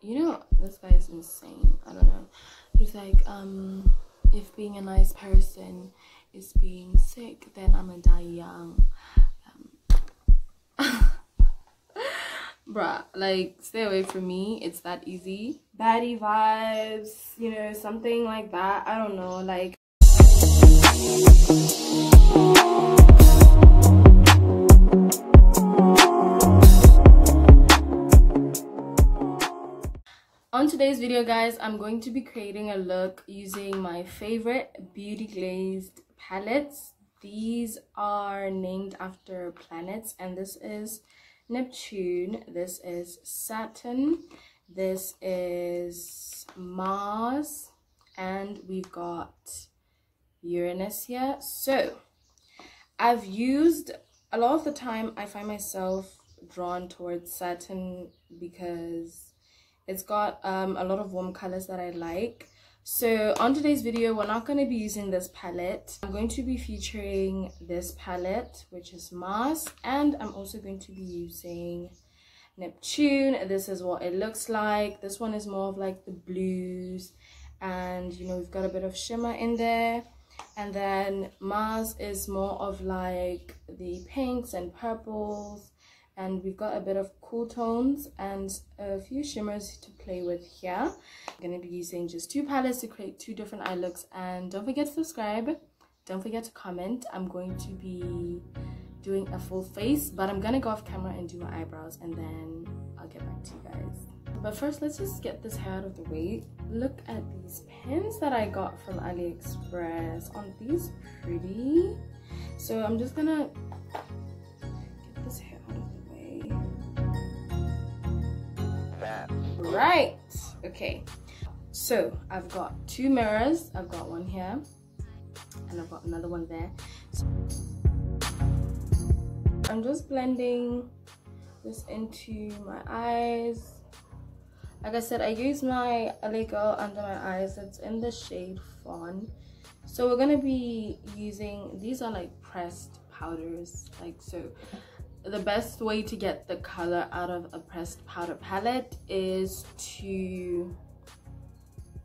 you know, this guy is insane. I don't know. He's like, if being a nice person is being sick, then I'm gonna die young. Bruh, like, stay away from me. It's that easy. Baddie vibes, you know, something like that. I don't know, like. On today's video, guys, I'm going to be creating a look using my favorite beauty glazed palettes. These are named after planets, and this is Neptune, this is Saturn, this is Mars, and we've got Uranus here. So I've used, a lot of the time I find myself drawn towards Saturn because it's got a lot of warm colors that I like. So on today's video, we're not going to be using this palette. I'm going to be featuring this palette, which is Mars, and I'm also going to be using Neptune. This is what it looks like. This one is more of like the blues, and you know, we've got a bit of shimmer in there. And then Mars is more of like the pinks and purples, and we've got a bit of cool tones and a few shimmers to play with here. I'm going to be using just 2 palettes to create 2 different eye looks. And don't forget to subscribe, don't forget to comment. I'm going to be doing a full face, but I'm going to go off camera and do my eyebrows, and then I'll get back to you guys. But first, let's just get this hair out of the way. Look at these pins that I got from AliExpress. Aren't these pretty? So I'm just gonna get this hair out of the way. Right, okay. So I've got 2 mirrors. I've got one here and I've got another one there. So I'm just blending this into my eyes. Like I said, I use my LA Girl under my eyes. It's in the shade Fawn. So we're gonna be using, these are like pressed powders, like so. The best way to get the color out of a pressed powder palette is to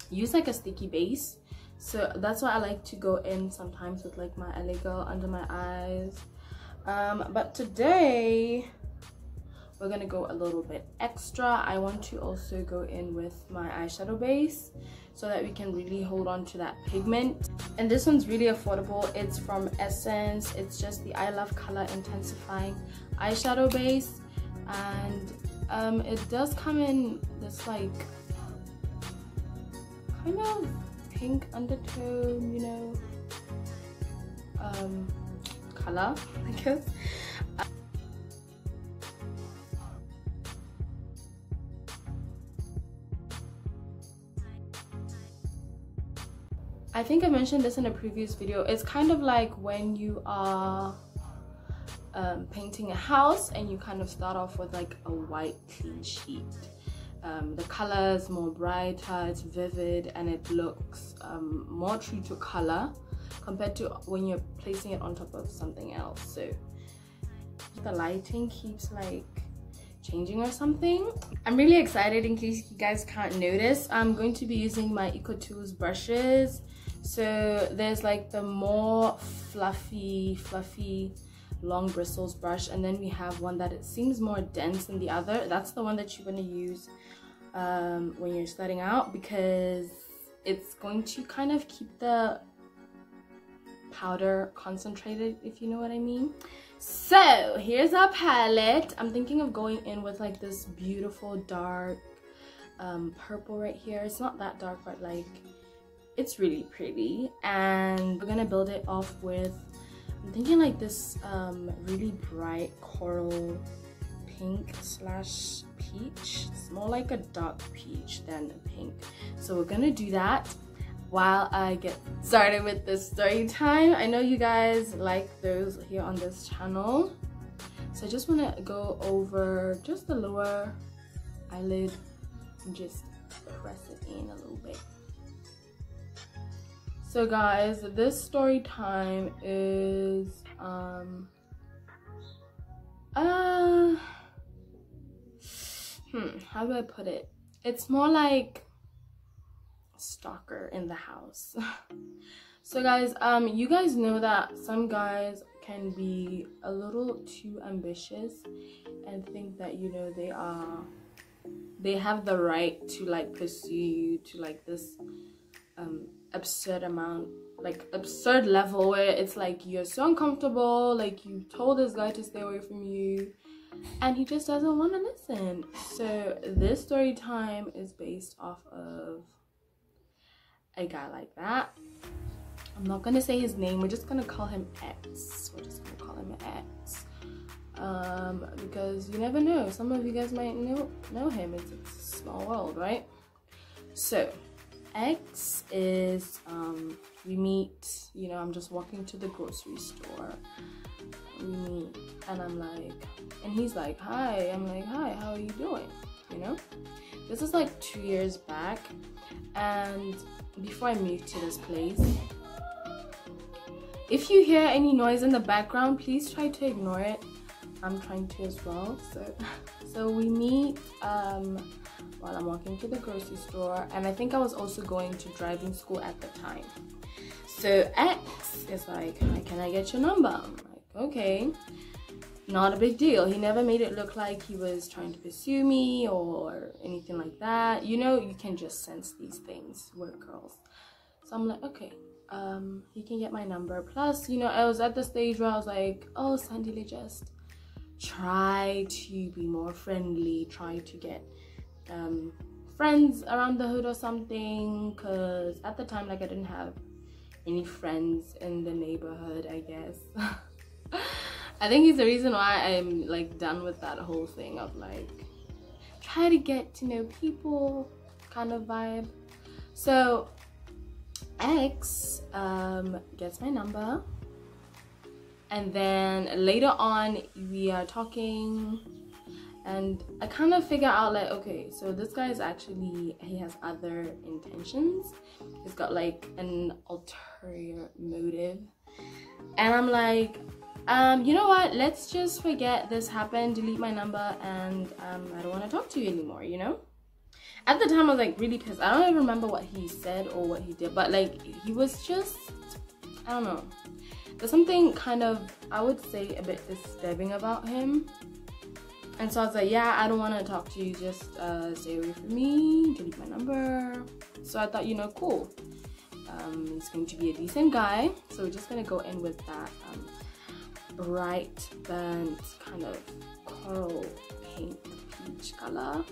use like a sticky base. So that's why I like to go in sometimes with like my LA Girl under my eyes. But today we're gonna go a little bit extra. I want to also go in with my eyeshadow base so that we can really hold on to that pigment. And this one's really affordable. It's from Essence. It's just the I Love Color Intensifying eyeshadow base, and it does come in this like kind of pink undertone, you know, color, I guess. I think I mentioned this in a previous video. It's kind of like when you are painting a house and you kind of start off with like a white clean sheet. The color is more brighter, it's vivid, and it looks more true to color compared to when you're placing it on top of something else. So the lighting keeps like changing or something. I'm really excited. In case you guys can't notice, I'm going to be using my EcoTools brushes. So there's like the more fluffy long bristles brush, and then we have one that it seems more dense than the other. That's the one that you're going to use when you're starting out, because it's going to kind of keep the powder concentrated, if you know what I mean. So here's our palette. I'm thinking of going in with like this beautiful dark purple right here. It's not that dark, but like it's really pretty, and we're gonna build it off with, I'm thinking like this really bright coral pink slash peach. It's more like a dark peach than a pink. So we're gonna do that while I get started with the story time. I know you guys like those here on this channel, so I just want to go over just the lower eyelid and just press it in a little bit. So guys, this story time is how do I put it? It's more like stalker in the house. So guys, you guys know that some guys can be a little too ambitious and think that, you know, they have the right to like pursue you to like this absurd amount, like absurd level, where it's like you're so uncomfortable, like you told this guy to stay away from you and he just doesn't want to listen. So this story time is based off of a guy like that. I'm not gonna say his name, we're just gonna call him X. We're just gonna call him X, because you never know, some of you guys might know him. It's a small world, right? So X is we meet, you know, I'm just walking to the grocery store, we meet, and I'm like, and he's like, hi. I'm like, hi, how are you doing? You know, this is like 2 years back. And before I moved to this place, if you hear any noise in the background, please try to ignore it. I'm trying to as well. So we meet while I'm walking to the grocery store, and I think I was also going to driving school at the time. So X is like, hi, can I get your number? I'm like, okay, not a big deal. He never made it look like he was trying to pursue me or anything like that. You know, you can just sense these things with girls. So I'm like, okay, he can get my number. Plus, you know, I was at the stage where I was like, oh, Sandile, just try to be more friendly, try to get friends around the hood or something, because at the time, like, I didn't have any friends in the neighborhood, I guess. I think it's the reason why I'm like done with that whole thing of like try to get to know people kind of vibe. So X gets my number, and then later on we are talking, and I kind of figure out like, okay, so this guy is actually, he has other intentions. He's got like an ulterior motive, and I'm like, you know what, let's just forget this happened, delete my number, and I don't want to talk to you anymore, you know? At the time I was like really pissed. I don't even remember what he said or what he did, but like he was just, I don't know, there's something kind of, I would say, a bit disturbing about him. And so I was like, yeah, I don't want to talk to you, just stay away from me, delete my number. So I thought, you know, cool, he's going to be a decent guy, so we're just gonna go in with that bright burnt kind of coral pink peach color.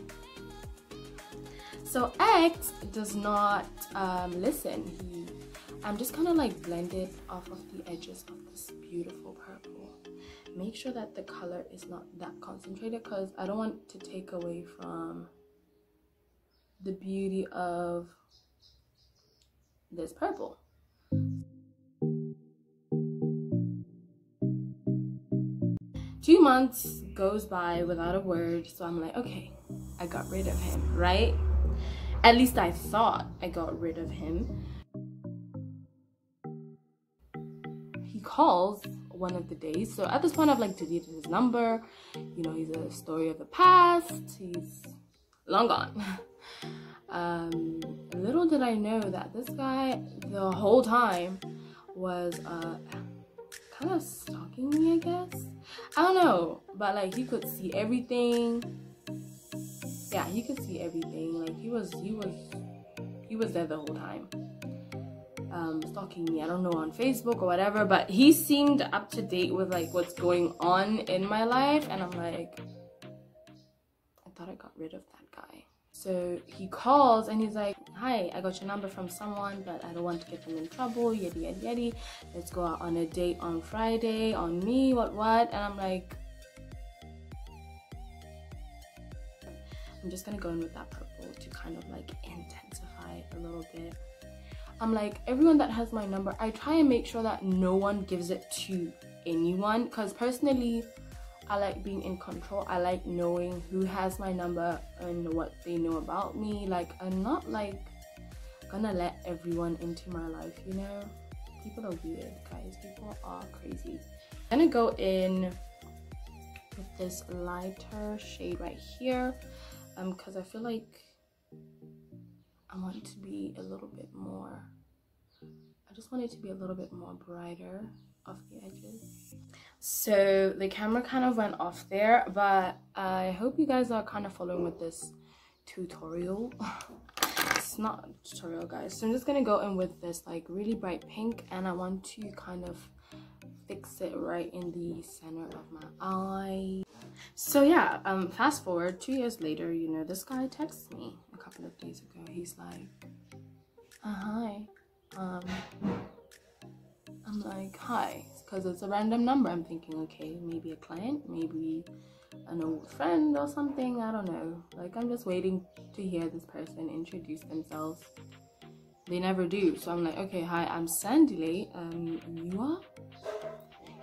So X does not listen. I'm just kind of like blended off of the edges of this beautiful purple. Make sure that the color is not that concentrated, because I don't want to take away from the beauty of this purple. 2 months goes by without a word, so I'm like, okay, I got rid of him, right? At least I thought I got rid of him. He calls one of the days, so at this point I've like deleted his number. You know, he's a story of the past, he's long gone. Little did I know that this guy the whole time was kind of stalking me, I guess. I don't know, but like he could see everything. Yeah, he could see everything. Like he was there the whole time, stalking me. I don't know, on Facebook or whatever, but he seemed up to date with like what's going on in my life, and I'm like, I thought I got rid of that guy. So he calls and he's like, hi, I got your number from someone, but I don't want to get them in trouble, yaddy yaddy yaddy. Let's go out on a date on Friday, on me, what. And I'm like, I'm just gonna go in with that purple to kind of like intensify it a little bit. I'm like, everyone that has my number, I try and make sure that no one gives it to anyone, because personally I like being in control. I like knowing who has my number and what they know about me. Like, I'm not like gonna let everyone into my life, you know? People are weird, guys. People are crazy. I'm gonna go in with this lighter shade right here, because I feel like I want it to be a little bit more, I just want it to be a little bit more brighter off the edges. So the camera kind of went off there, but I hope you guys are kind of following with this tutorial. It's not a tutorial, guys. So I'm just gonna go in with this like really bright pink, and I want to kind of fix it right in the center of my eye. So yeah, fast forward 2 years later, you know, this guy texts me a couple of days ago. He's like, hi. I'm like, hi, because it's a random number. I'm thinking, okay, maybe a client, maybe an old friend or something. I don't know. Like, I'm just waiting to hear this person introduce themselves. They never do. So I'm like, okay, hi, I'm Sandile. You are?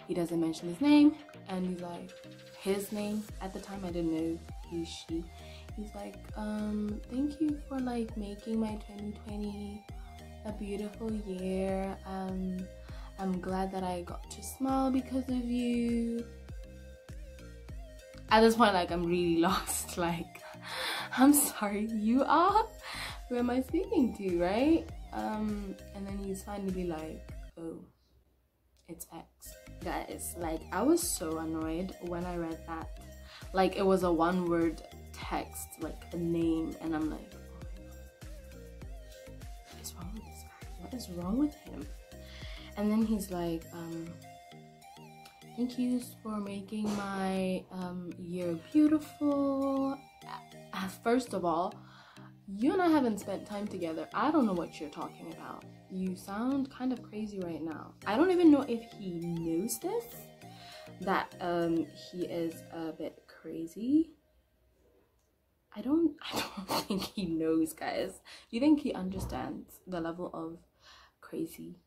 He doesn't mention his name, and he's like, his name. At the time, I didn't know he, she. He's like, thank you for like making my 2020 a beautiful year. I'm glad that I got to smile because of you. At this point, like, I'm really lost. Like, I'm sorry, you are? Who am I speaking to, right? And then he's finally like, oh, it's X. Guys, like, I was so annoyed when I read that. Like, it was a one-word text, like a name, and I'm like, oh my god, what is wrong with this guy? What is wrong with him? And then he's like, thank you for making my year beautiful. First of all, you and I haven't spent time together. I don't know what you're talking about. You sound kind of crazy right now. I don't even know if he knows this, that he is a bit crazy. I don't think he knows, guys. Do you think he understands the level of crazy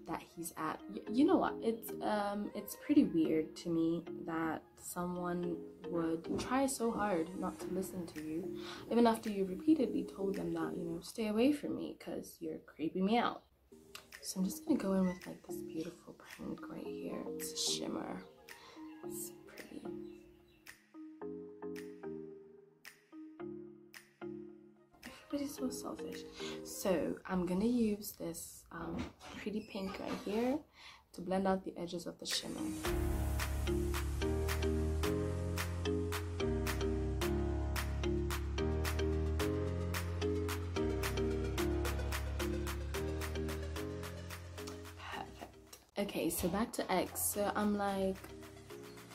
that he's at? You know what, it's pretty weird to me that someone would try so hard not to listen to you, even after you repeatedly told them that, you know, stay away from me because you're creeping me out. So I'm just gonna go in with like this beautiful pink right here. It's a shimmer. It's pretty. Everybody's so selfish. So I'm gonna use this pretty pink right here to blend out the edges of the shimmer. Perfect. Okay, so back to X. So I'm like,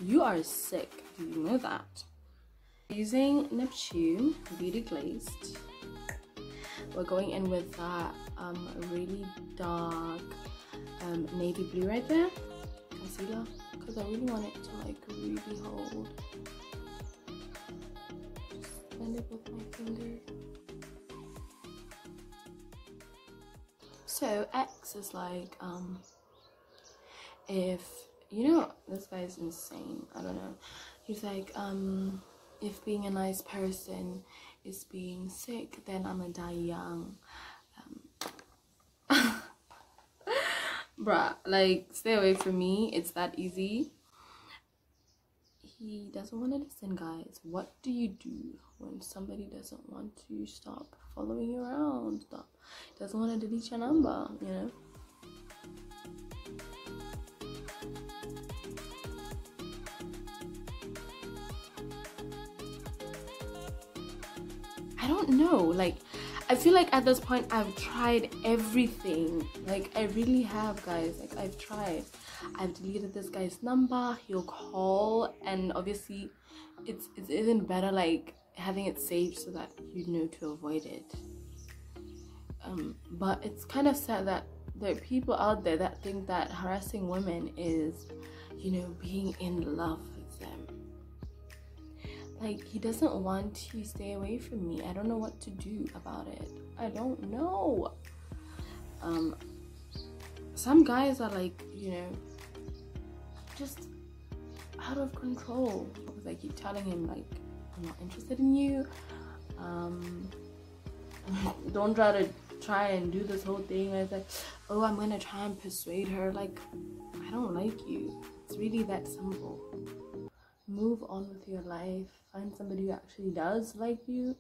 you are sick. Do you know that? Using Neptune Beauty Glazed. We're going in with that really dark navy blue right there, concealer, because I really want it to like really hold. Just blend it with my finger. So X is like, if, you know, this guy's insane, I don't know. He's like, if being a nice person is being sick, then I'm gonna die young. Bruh, like, stay away from me. It's that easy. He doesn't want to listen, guys. What do you do when somebody doesn't want to stop following you around, doesn't want to delete your number, you know? I don't know, like, I feel like at this point I've tried everything. Like, I really have, guys. Like, I've tried. I've deleted this guy's number. He'll call, and obviously it's even better like having it saved so that you know to avoid it. But it's kind of sad that there are people out there that think that harassing women is, you know, being in love with them. Like, he doesn't want to stay away from me. I don't know what to do about it. I don't know. Some guys are like, you know, just out of control, because I keep telling him like, I'm not interested in you. Don't try and do this whole thing where it's like, oh, I'm gonna try and persuade her. Like, I don't like you. It's really that simple. Move on with your life. Find somebody who actually does like you,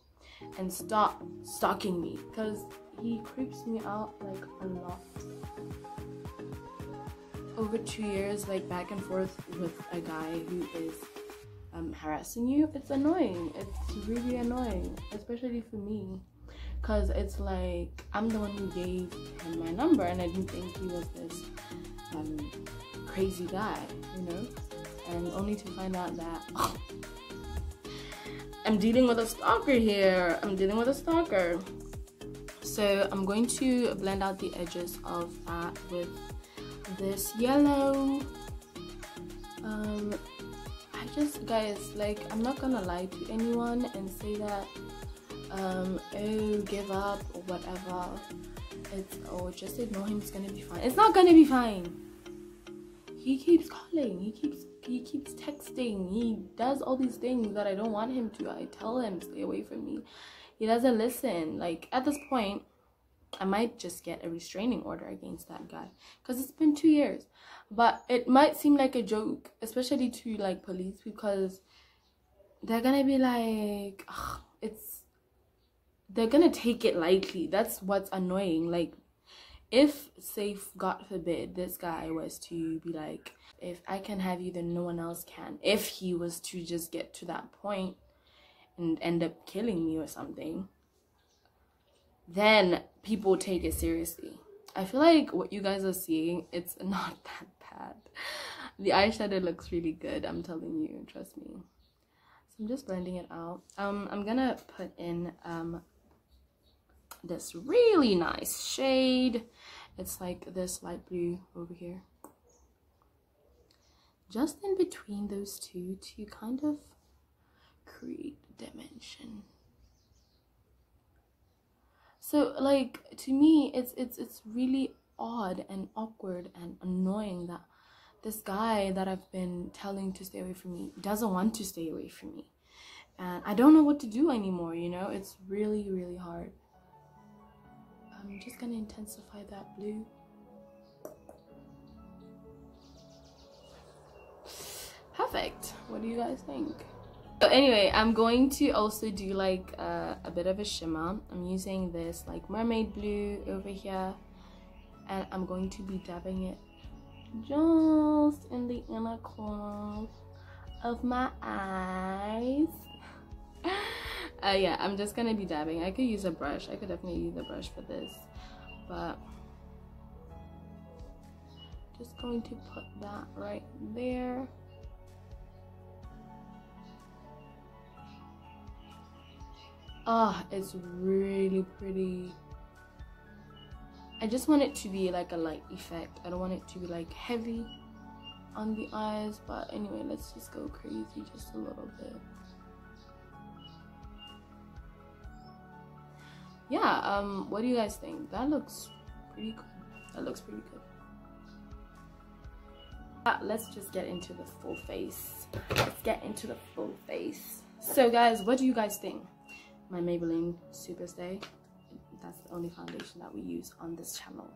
and stop stalking me, because he creeps me out like a lot. Over 2 years, like back and forth with a guy who is harassing you, it's annoying. It's really annoying, especially for me, because it's like I'm the one who gave him my number, and I didn't think he was this crazy guy, you know, and only to find out that I'm dealing with a stalker here. I'm dealing with a stalker. So I'm going to blend out the edges of that with this yellow. I just, guys, like, I'm not gonna lie to anyone and say that oh, give up or whatever. It's, oh, just ignore him, it's gonna be fine. It's not gonna be fine. He keeps calling, he keeps texting, he does all these things that I don't want him to. I tell him, stay away from me. He doesn't listen. Like, at this point, I might just get a restraining order against that guy, because it's been 2 years. But it might seem like a joke, especially to like police, because they're gonna be like, ugh, they're gonna take it lightly. That's what's annoying. Like, if, say, God forbid, this guy was to be like, if I can have you, then no one else can. If he was to just get to that point and end up killing me or something, then people take it seriously. I feel like what you guys are seeing, it's not that bad. The eyeshadow looks really good, I'm telling you, trust me. So I'm just blending it out. I'm gonna put in this really nice shade. It's like this light blue over here, just in between those two, to kind of create dimension. So, like, to me, it's really odd and awkward and annoying that this guy that I've been telling to stay away from me doesn't want to stay away from me, and I don't know what to do anymore, you know. It's really, really hard. I'm just gonna intensify that blue. Perfect. What do you guys think? So anyway, I'm going to also do like a bit of a shimmer. I'm using this like mermaid blue over here, and I'm going to be dabbing it just in the inner corner of my eyes. Yeah, I'm just gonna be dabbing. I could use a brush. I could definitely use a brush for this, but just going to put that right there. Ah, it's really pretty. I just want it to be like a light effect. I don't want it to be like heavy on the eyes, but anyway, let's just go crazy just a little bit. Yeah, what do you guys think? That looks pretty good. That looks pretty good. Let's just get into the full face. Let's get into the full face. So guys, what do you guys think? My Maybelline Superstay, that's the only foundation that we use on this channel.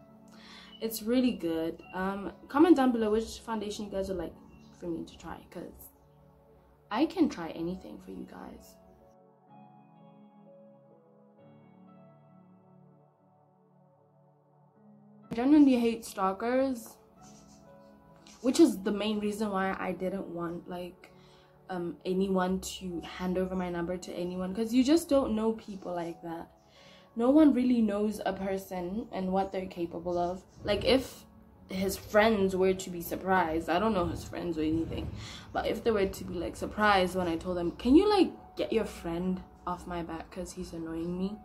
It's really good. Comment down below which foundation you guys would like for me to try, because I can try anything for you guys. I genuinely hate stalkers, which is the main reason why I didn't want like anyone to hand over my number to anyone, because you just don't know people like that. No one really knows a person and what they're capable of. Like, if his friends were to be surprised, I don't know his friends or anything, but if they were to be like surprised when I told them, can you like get your friend off my back because he's annoying me,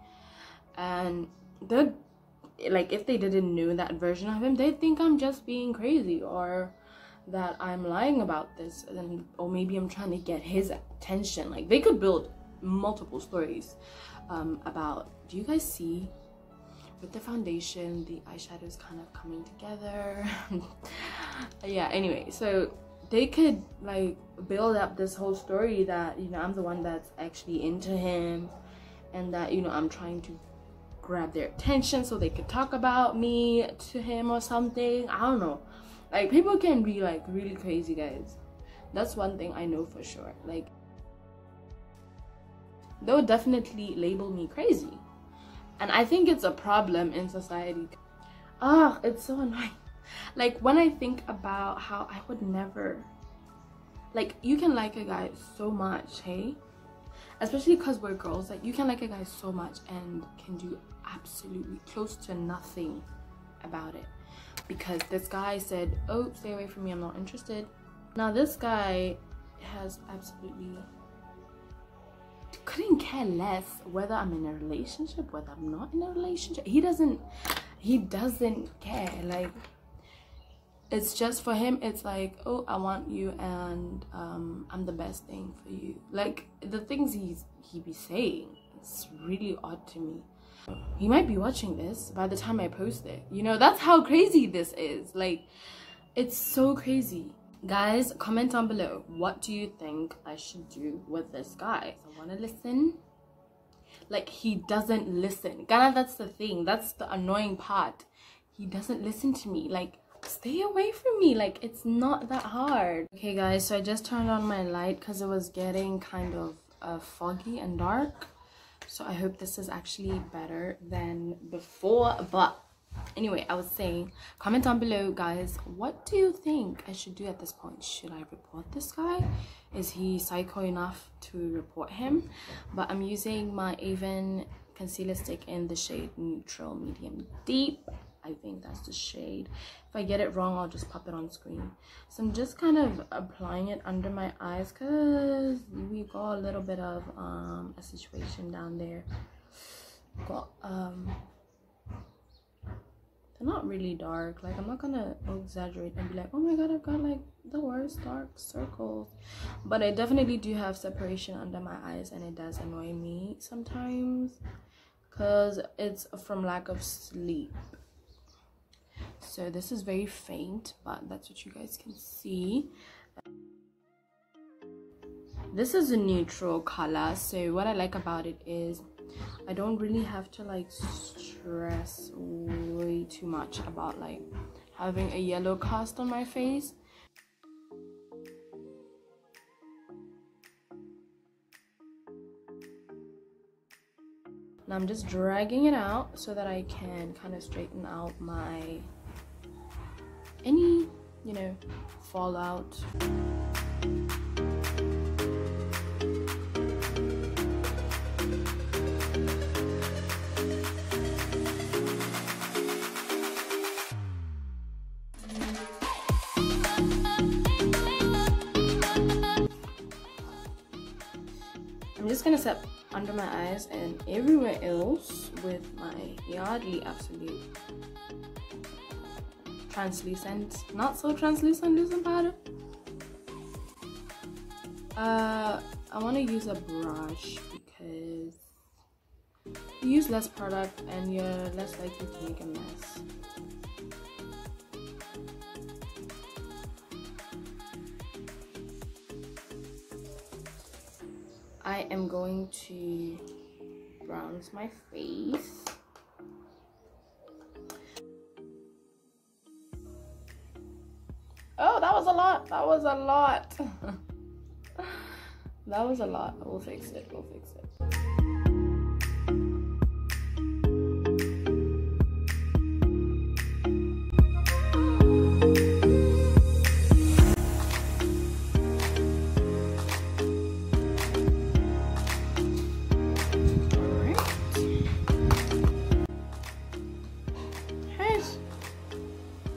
and they're like, if they didn't know that version of him, they'd think I'm just being crazy, or that I'm lying about this, and or maybe I'm trying to get his attention. Like, they could build multiple stories about, do you guys see with the foundation the eyeshadow is kind of coming together? Yeah, anyway, so they could like build up this whole story that, you know, I'm the one that's actually into him, and that, you know, I'm trying to grab their attention so they could talk about me to him or something. I don't know. Like, people can be like really crazy, guys. That's one thing I know for sure. Like, they'll definitely label me crazy. And I think it's a problem in society. Ah, it's so annoying. Like, when I think about how I would never, like, you can like a guy so much, hey, especially because we're girls, like, you can like a guy so much and can do absolutely close to nothing about it, because this guy said, oh, stay away from me, I'm not interested. Now this guy has absolutely couldn't care less whether I'm in a relationship, whether I'm not in a relationship. He doesn't care. Like, it's just, for him, it's like, oh, I want you, and I'm the best thing for you. Like, the things he be saying, it's really odd to me. He might be watching this by the time I post it, you know. That's how crazy this is. Like, it's so crazy. Guys, comment down below, what do you think I should do with this guy? I want to listen. Like, he doesn't listen. Ghana, that's the thing, that's the annoying part. He doesn't listen to me. Like, stay away from me. Like, it's not that hard. Okay guys, so I just turned on my light because it was getting kind of foggy and dark. So I hope this is actually better than before. But anyway, I was saying, comment down below, guys, what do you think I should do at this point? Should I report this guy? Is he psycho enough to report him? But I'm using my AVON concealer stick in the shade Neutral Medium Deep. I think that's the shade. If I get it wrong, I'll just pop it on screen. So I'm just kind of applying it under my eyes because we got a little bit of a situation down there. Got they're not really dark. Like, I'm not gonna exaggerate and be like, oh my god, I've got like the worst dark circles. But I definitely do have separation under my eyes, and it does annoy me sometimes because it's from lack of sleep. So this is very faint, but that's what you guys can see. This is a neutral color, so what I like about it is I don't really have to like stress way too much about like having a yellow cast on my face. Now I'm just dragging it out so that I can kind of straighten out my any, you know, fallout. I'm just gonna set under my eyes and everywhere else with my Yardley Absolute translucent, not so translucent loosen powder. I want to use a brush because you use less product and you're less likely to make a mess. I am going to bronze my face. Oh, that was a lot. That was a lot. That was a lot. We'll fix it. We'll fix it.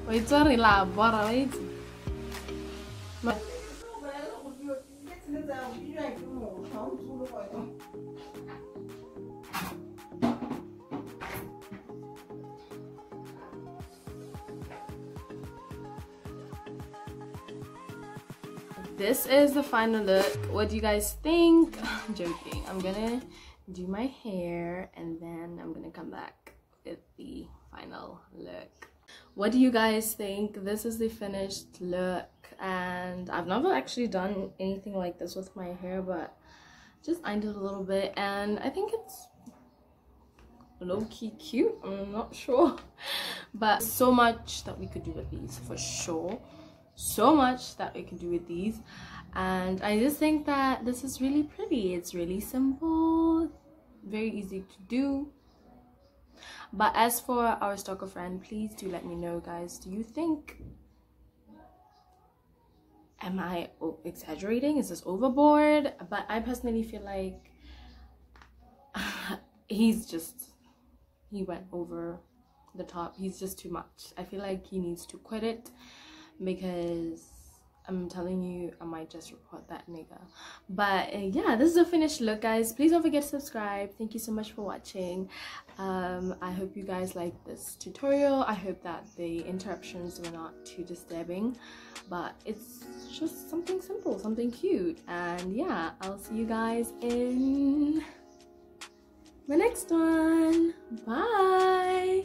Wait, sorry, la, bora, wait. This is the final look. What do you guys think? I'm joking. I'm gonna do my hair and then I'm gonna come back with the final look. What do you guys think? This is the finished look, and I've never actually done anything like this with my hair, but just ironed it a little bit and I think it's low-key cute. I'm not sure, but so much that we could do with these for sure. So much that we can do with these. and I just think that this is really pretty. It's really simple, very easy to do. But as for our stalker friend, please do let me know, guys. Do you think, am I exaggerating? Is this overboard? But I personally feel like he went over the top. He's just too much. I feel like he needs to quit it, because I'm telling you, I might just report that nigga. But yeah, this is a finished look, guys. Please don't forget to subscribe. Thank you so much for watching. I hope you guys liked this tutorial. I hope that the interruptions were not too disturbing, but it's just something simple, something cute. And yeah, I'll see you guys in the next one. Bye.